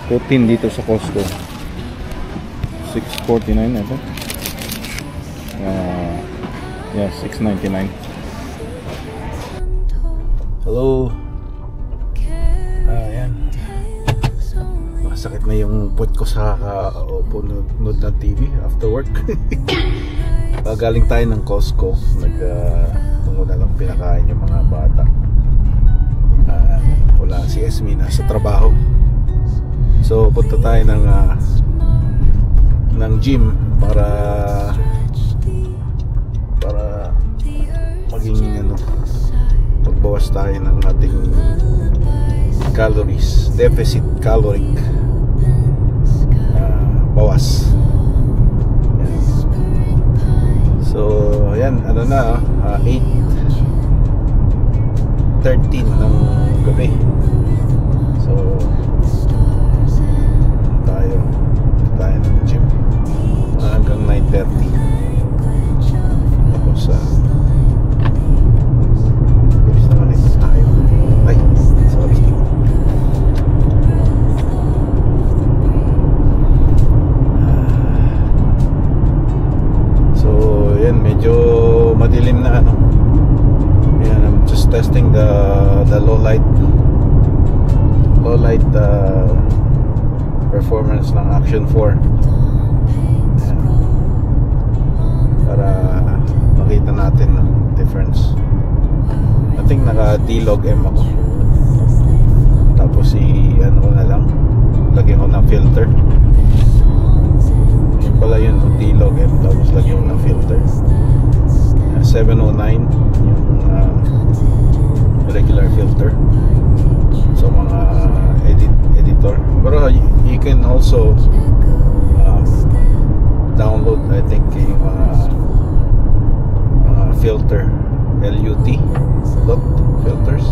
protein dito sa Costco. 6.49 ito. Yeah, 6.99. Hello. Ayan. Masakit na yung puwet ko sa punod na TV after work. Galing tayo ng Costco. Muna lang pinakain yung mga bata. Wala si Esme na sa trabaho. So punta tayo ng gym para maging magbawas tayo ng ating calories, deficit caloric bawas. Yan. So yan, 8:13 ng gabi. So tayo ng gym hanggang 9:30. Tapos bilis naman ito tayo. Ay, sorry. So yan, medyo madilim na yan, I'm just testing the low light performance ng Action 4. Ayan. Para makita natin ang difference. I think naka D-Log M ako. Tapos na lang, lagyan ko ng filter. Yun pala yun, D-Log M. Tapos lagyan ko ng filter. 709 yung regular filter. So mga editor. Pero you can also download, I think, yung filter, LUT filters,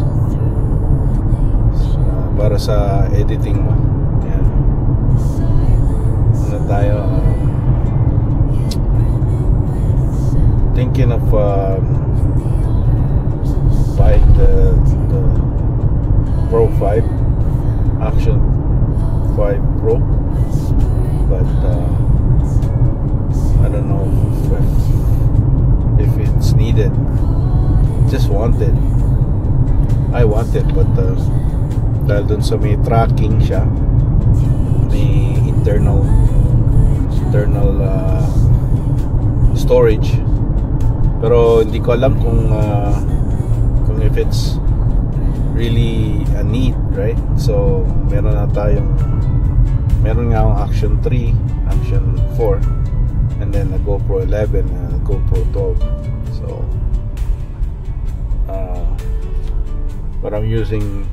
para sa editing mo. Yan. Tayo thinking of buying the Pro 5, Action 5 Pro, but I don't know if it's needed. Just want it. I want it, but dahil dun sa may tracking siya, may internal storage, pero hindi ko alam kung if it's really a need, right? So meron nga akong Action 3, Action 4, and then a GoPro 11 and a GoPro 12. So but I'm using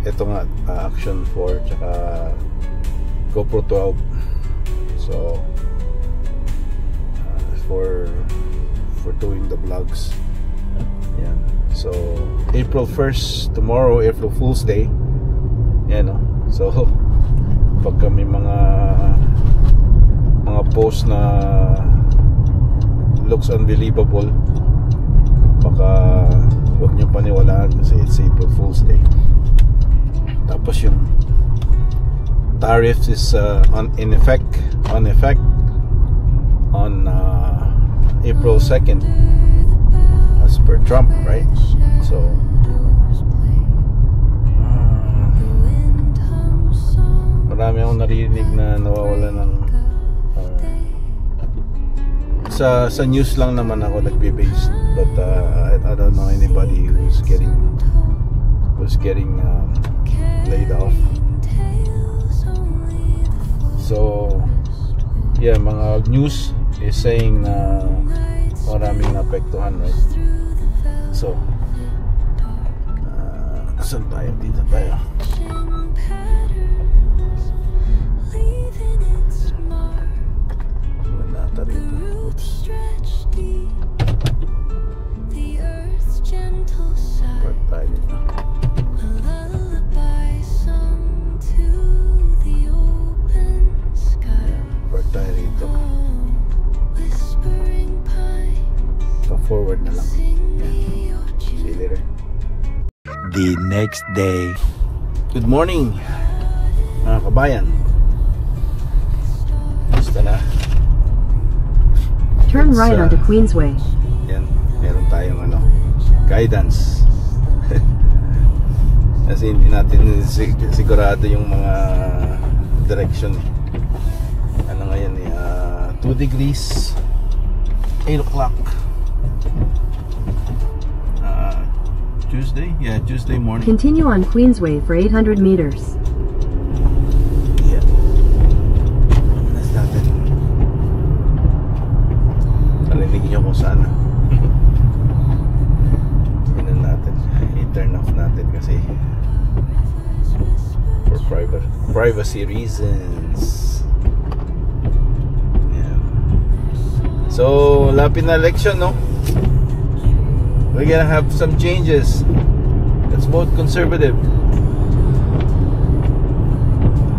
ito nga, Action 4 tsaka GoPro 12. So for doing the vlogs. Yan. So April 1st, tomorrow, April Fool's Day. Yan, so pagka may mga post na looks unbelievable, baka huwag niyo paniwalaan kasi it's April Fool's Day. Tapos yung tariffs is in effect on April 2nd as per Trump, right? So marami akong narinig na nawawala ng sa news lang naman ako nagbe-base, but I don't know anybody who's getting laid off. So yeah, mga news is saying na maraming naapektuhan, right? So saan tayo? Dito tayo. Wala ta rito. Oops. Park tayo dito. Park tayo rito. Forward na lang. Yeah. See you later. The next day. Good morning. mga kabayan. Basta na. Turn right onto Queensway. Yan, meron tayong guidance. Kasi hindi natin sigurado yung mga direction. Ano ngayon 2 degrees, 8 o'clock. Tuesday? Yeah, Tuesday morning. Continue on Queensway for 800 meters. Yeah. That's natin. Narinig nyo kung saan. Tingnan natin. I-turn off natin kasi for privacy reasons. Yeah. So, lapit na election, no? We're gonna have some changes. Let's vote conservative.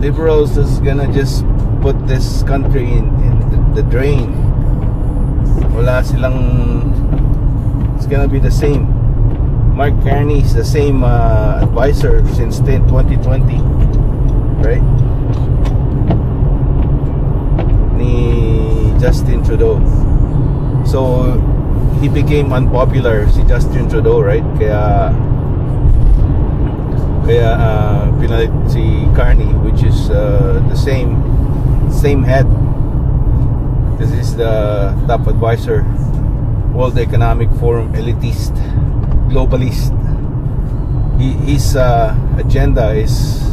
Liberals is gonna just put this country in the drain. Wala silang. It's gonna be the same. Mark Carney is the same advisor since 2020, right? Ni Justin Trudeau. So he became unpopular, si Justin Trudeau, right? Kaya pinalit si Carney, which is the same head. This is the top advisor, World Economic Forum, elitist, globalist. His agenda is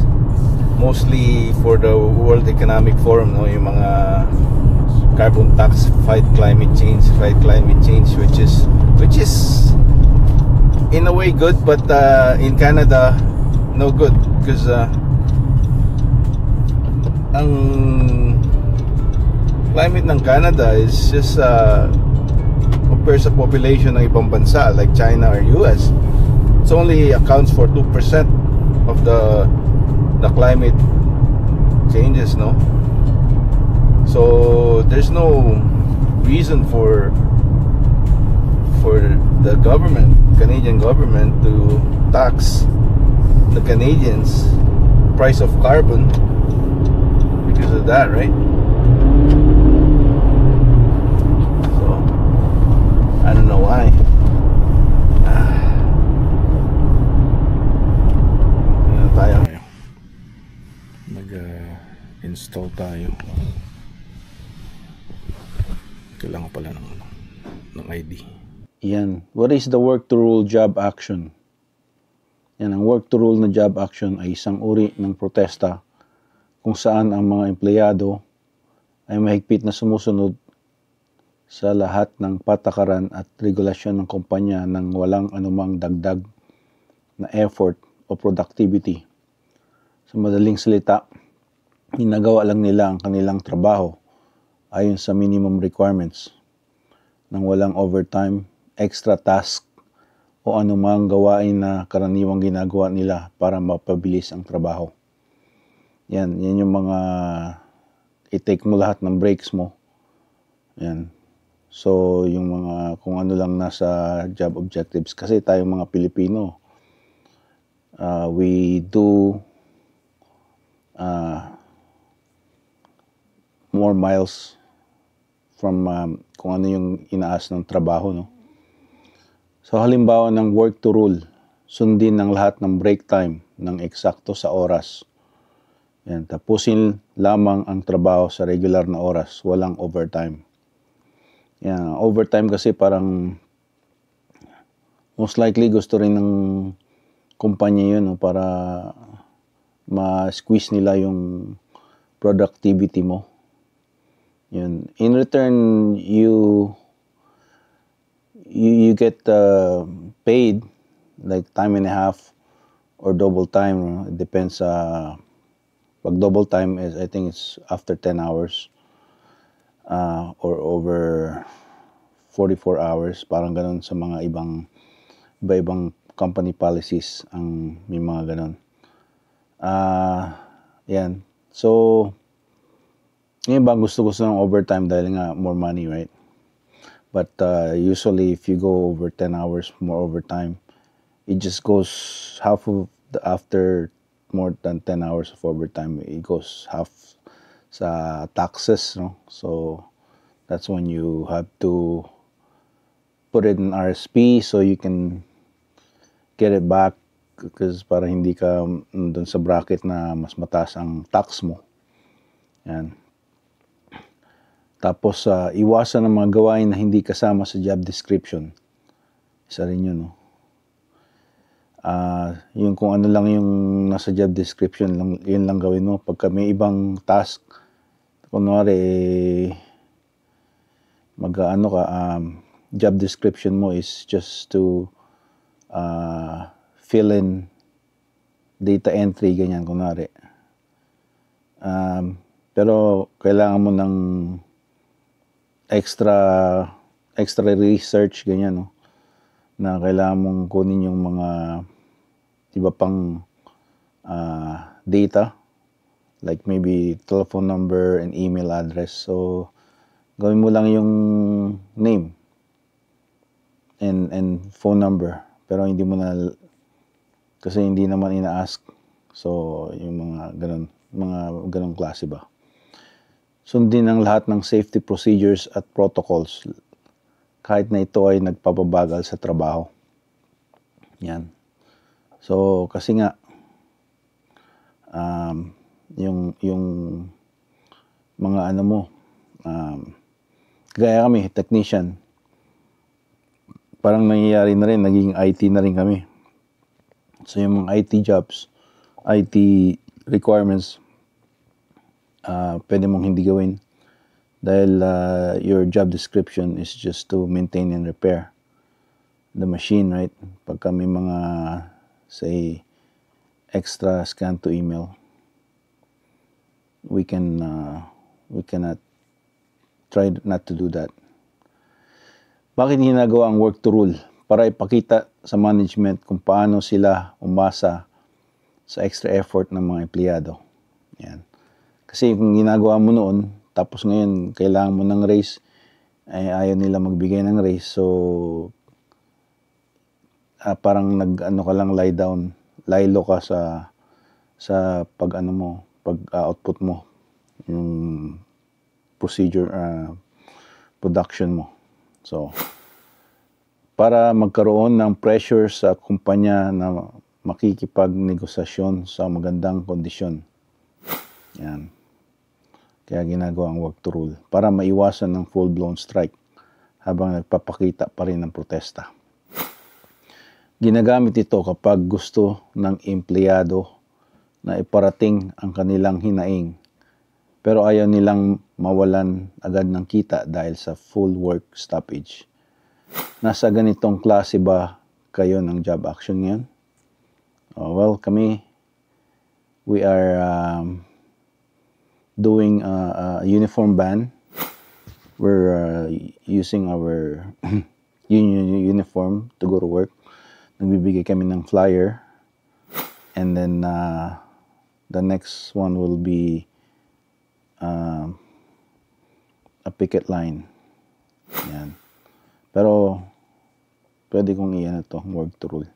mostly for the World Economic Forum, no? Yung mga carbon tax, fight climate change, which is in a way good, but in Canada no good, because ang climate ng Canada is just compared sa population ng ibang bansa like China or US, it only accounts for 2% of the climate changes, no? So there's no reason for the government, Canadian government, to tax the Canadians price of carbon because of that, right? So I don't know why. Tayo nag-install tayo. Kailangan pala ng ID. Yan. What is the work to rule job action? Yan, ang work to rule na job action ay isang uri ng protesta kung saan ang mga empleyado ay mahigpit na sumusunod sa lahat ng patakaran at regulasyon ng kumpanya nang walang anumang dagdag na effort o productivity. Sa madaling salita, ginagawa lang nila ang kanilang trabaho ayon sa minimum requirements nang walang overtime, extra task o anumang gawain na karaniwang ginagawa nila para mapabilis ang trabaho. Yan yung mga i-take mo lahat ng breaks mo. Yan. So yung mga kung ano lang nasa job objectives, kasi tayong mga Pilipino, we do more miles from kung ano yung inaas ng trabaho, no? So halimbawa ng work to rule, sundin ng lahat ng break time ng eksakto sa oras. Yan, tapusin lamang ang trabaho sa regular na oras, walang overtime. Yan, overtime kasi parang most likely gusto rin ng kumpanya yun, no, para ma-squeeze nila yung productivity mo. Yun. In return, you get paid like time and a half or double time. It depends. Pag double time is, I think it's after 10 hours or over 44 hours. Parang ganun sa mga iba-ibang company policies ang may mga ganun. Yan. So ngayon ba gusto ng overtime dahil nga more money, right? But usually if you go over 10 hours more overtime, it just goes half of after more than 10 hours of overtime, it goes half sa taxes, no? So that's when you have to put it in RSP so you can get it back, because para hindi ka dun sa bracket na mas mataas ang tax mo. Yan. Tapos iwasan ng mga gawain na hindi kasama sa job description. Isa rin yun, no? Yung kung ano lang yung nasa job description lang, yun lang gawin mo. Pagka may ibang task, kunwari job description mo is just to fill in data entry, ganyan kunwari. Pero kailangan mo ng extra research, ganyan, no? Na kailangan mong kunin yung mga iba pang data, like maybe telephone number and email address. So gawin mo lang yung name and phone number, pero hindi mo na, kasi hindi naman ina-ask. So yung mga ganun klase ba. Sundin ang lahat ng safety procedures at protocols kahit na ito ay nagpapabagal sa trabaho. Yan. So kasi nga yung mga ano mo, gaya kami, technician, parang nangyayari na rin, naging IT na rin kami. So yung mga IT jobs, IT requirements, pwede mong hindi gawin dahil your job description is just to maintain and repair the machine, right? Pagka may mga, say, extra scan to email, we cannot try not to do that. Bakit ginagawa ang work to rule? Para ipakita sa management kung paano sila umasa sa extra effort ng mga empleyado. Yan. Kasi kung ginagawa mo noon, tapos ngayon kailangan mo ng raise, ay ayaw nila magbigay ng raise. So parang ka lang, lie low ka sa pag output mo, yung procedure, production mo. So para magkaroon ng pressure sa kumpanya na makikipag-negosasyon sa magandang kondisyon. Yan. Kaya ginagawa ang work to rule para maiwasan ng full-blown strike habang nagpapakita pa rin ng protesta. Ginagamit ito kapag gusto ng empleyado na iparating ang kanilang hinaing, pero ayaw nilang mawalan agad ng kita dahil sa full work stoppage. Nasa ganitong klase ba kayo ng job action ngayon? Well, kami, we are doing a uniform ban. We're using our uniform to go to work. Nagbibigay kami ng flyer. And then the next one will be a picket line. Yan. Pero pwede kong iyan ito, work to rule.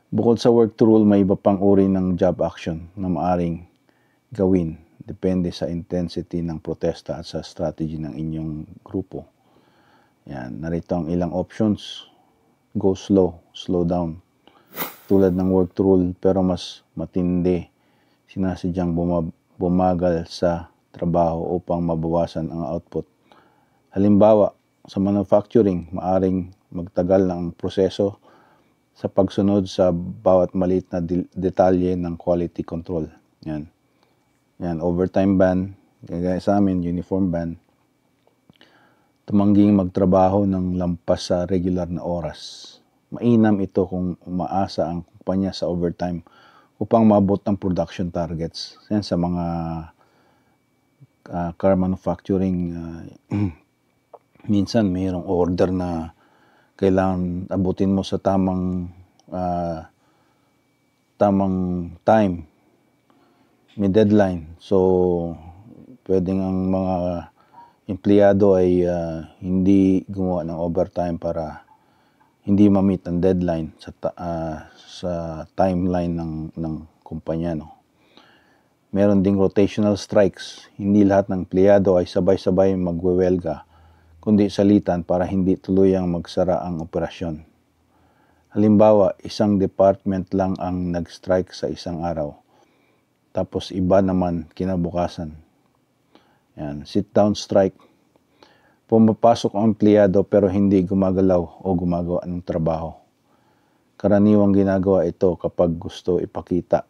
Bukod sa work to rule, may iba pang uri ng job action na maaring gawin. Depende sa intensity ng protesta at sa strategy ng inyong grupo. Yan, narito ang ilang options. Go slow down. Tulad ng work to rule, pero mas matindi. Sinasadyang bumagal sa trabaho upang mabawasan ang output. Halimbawa, sa manufacturing, maaring magtagal ng proseso sa pagsunod sa bawat maliit na detalye ng quality control. Yan. Yan, overtime ban, kagaya sa amin, uniform ban. Tumangging magtrabaho ng lampas sa regular na oras. Mainam ito kung umaasa ang kumpanya sa overtime upang maabot ang production targets. Yan sa mga car manufacturing, minsan mayroong order na kailangan abutin mo sa tamang time. May deadline. So, pwedeng ang mga empleyado ay hindi gumawa ng overtime para hindi ma-meet ang deadline sa timeline ng kumpanya, no. Meron ding rotational strikes. Hindi lahat ng empleyado ay sabay-sabay magwewelga, kundi salitan para hindi tuluyang magsara ang operasyon. Halimbawa, isang department lang ang nag-strike sa isang araw, tapos iba naman kinabukasan. Yan, sit-down strike. Pumapasok ang empleyado pero hindi gumagalaw o gumagawa ng trabaho. Karaniwang ginagawa ito kapag gusto ipakita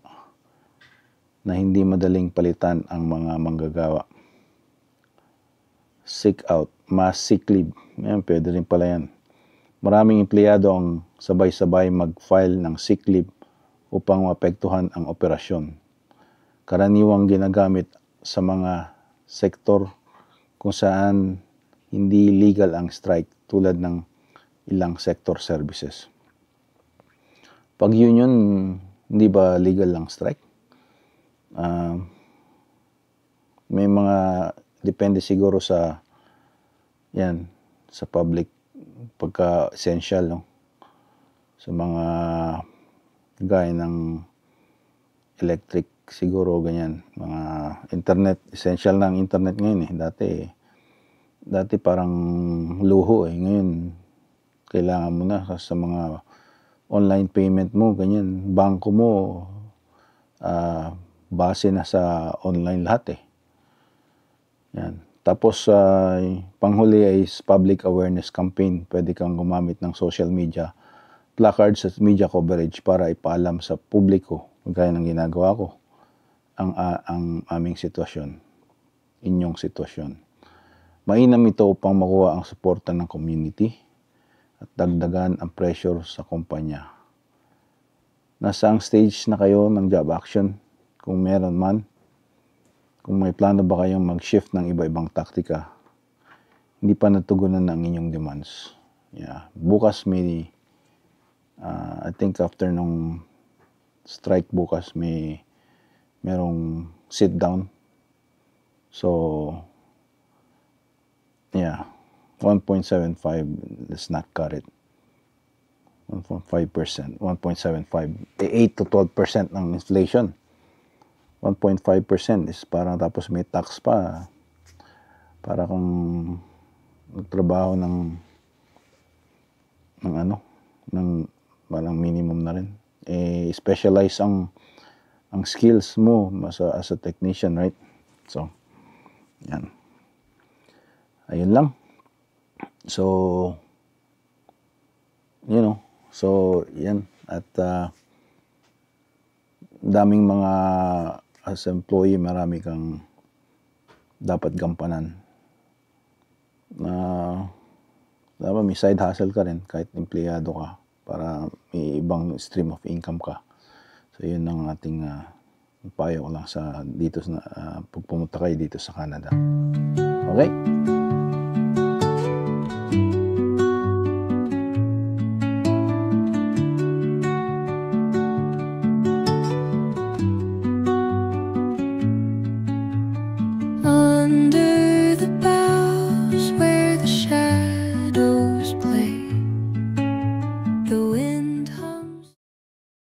na hindi madaling palitan ang mga manggagawa. Sick out, mass sick leave. Yan, pwede rin pala yan. Maraming empleyado ang sabay-sabay mag-file ng sick leave upang maapektuhan ang operasyon. Karaniwang ginagamit sa mga sektor kung saan hindi legal ang strike, tulad ng ilang sector services. Pag union, hindi ba legal ang strike? May mga depende siguro sa public pagka essential, no? Sa mga gaya ng electric siguro, ganyan, mga internet, essential na ang internet ngayon dati parang luho ngayon kailangan mo na sa mga online payment mo, ganyan, bangko mo base na sa online lahat Yan. Tapos panghuli ay public awareness campaign. Pwede kang gumamit ng social media, placards at media coverage para ipaalam sa publiko, gaya ng ginagawa ko, ang aming sitwasyon, inyong sitwasyon. Mainam ito upang makuha ang suporta ng community at dagdagan ang pressure sa kumpanya. Nasa ang stage na kayo ng job action? Kung meron man, kung may plano ba kayong mag-shift ng iba-ibang taktika, hindi pa natugunan ng inyong demands. Yeah. Bukas may, I think after nung strike bukas, merong sit down. So, yeah, 1.75, let's not cut it. 1.5%, 1.75, 8 to 12% ng inflation. 1.5% is parang, tapos may tax pa. Para kung magtrabaho ng parang minimum na rin. Specialize ang skills mo as a technician, right? So, yan. Ayun lang. So, yan. At daming mga, as employee, marami kang dapat gampanan. Dapat may side hustle ka rin kahit empleyado ka para may ibang stream of income ka. So, yun ang ating payo ko lang dito pag pumunta kayo dito sa Canada. Okay?